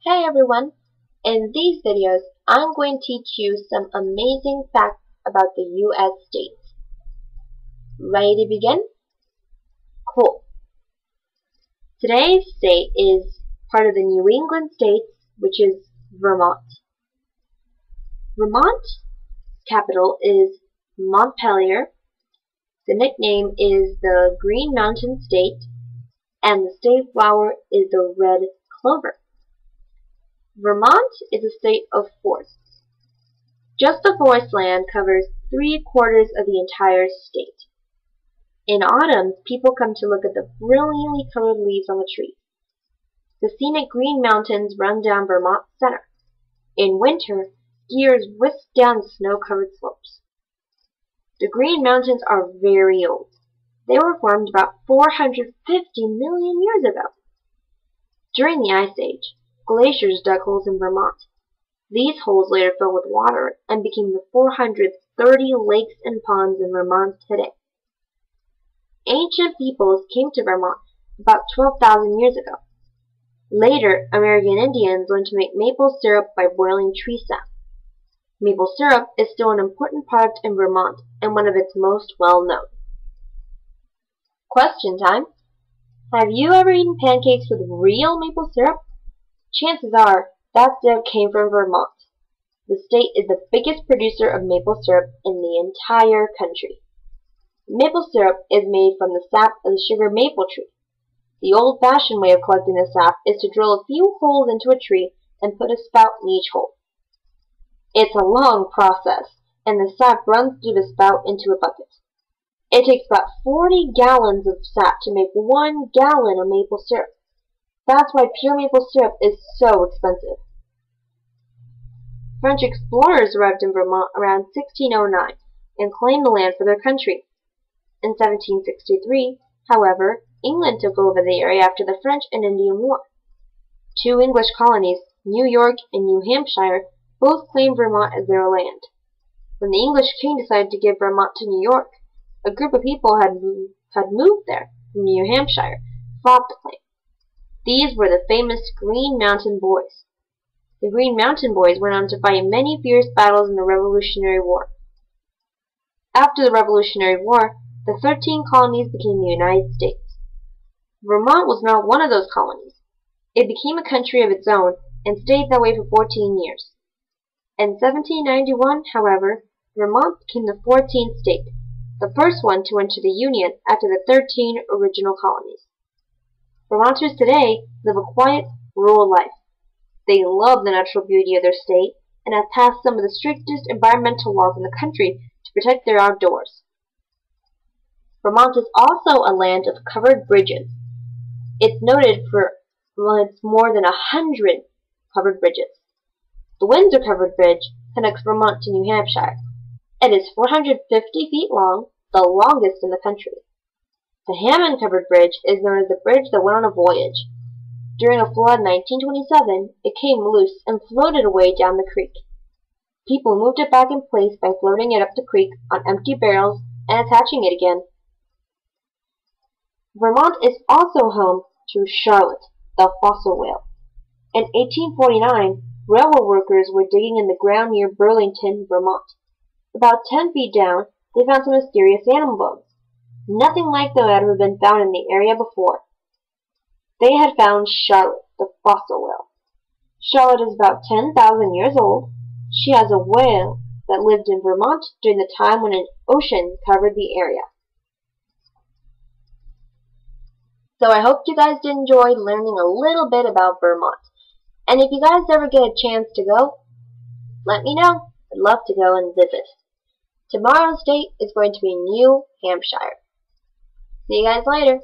Hey everyone! In these videos, I'm going to teach you some amazing facts about the U.S. states. Ready to begin? Cool! Today's state is part of the New England states, which is Vermont. Vermont's capital is Montpelier. The nickname is the Green Mountain State, and the state flower is the red clover. Vermont is a state of forests. Just the forest land covers 3/4 of the entire state. In autumn, people come to look at the brilliantly colored leaves on the trees. The scenic Green Mountains run down Vermont's center. In winter, skiers whisk down the snow-covered slopes. The Green Mountains are very old. They were formed about 450 million years ago. During the Ice Age, glaciers dug holes in Vermont. These holes later filled with water and became the 430 lakes and ponds in Vermont today. Ancient peoples came to Vermont about 12,000 years ago. Later, American Indians learned to make maple syrup by boiling tree sap. Maple syrup is still an important product in Vermont and one of its most well-known. Question time! Have you ever eaten pancakes with real maple syrup? Chances are that syrup came from Vermont. The state is the biggest producer of maple syrup in the entire country. Maple syrup is made from the sap of the sugar maple tree. The old-fashioned way of collecting the sap is to drill a few holes into a tree and put a spout in each hole. It's a long process, and the sap runs through the spout into a bucket. It takes about 40 gallons of sap to make 1 gallon of maple syrup. That's why pure maple syrup is so expensive. French explorers arrived in Vermont around 1609 and claimed the land for their country. In 1763, however, England took over the area after the French and Indian War. 2 English colonies, New York and New Hampshire, both claimed Vermont as their land. When the English king decided to give Vermont to New York, a group of people had moved there from New Hampshire, fought the claim. These were the famous Green Mountain Boys. The Green Mountain Boys went on to fight many fierce battles in the Revolutionary War. After the Revolutionary War, the 13 colonies became the United States. Vermont was not one of those colonies. It became a country of its own and stayed that way for 14 years. In 1791, however, Vermont became the 14th state, the first one to enter the Union after the 13 original colonies. Vermonters today live a quiet, rural life. They love the natural beauty of their state and have passed some of the strictest environmental laws in the country to protect their outdoors. Vermont is also a land of covered bridges. It's noted for its more than 100 covered bridges. The Windsor Covered Bridge connects Vermont to New Hampshire. It is 450 feet long, the longest in the country. The Hammond Covered Bridge is known as the bridge that went on a voyage. During a flood in 1927, it came loose and floated away down the creek. People moved it back in place by floating it up the creek on empty barrels and attaching it again. Vermont is also home to Charlotte, the fossil whale. In 1849, railroad workers were digging in the ground near Burlington, Vermont. About 10 feet down, they found some mysterious animal bones. Nothing like that had ever been found in the area before. They had found Charlotte, the fossil whale. Charlotte is about 10,000 years old. She has a whale that lived in Vermont during the time when an ocean covered the area. So I hope you guys did enjoy learning a little bit about Vermont. And if you guys ever get a chance to go, let me know. I'd love to go and visit. Tomorrow's date is going to be New Hampshire. See you guys later.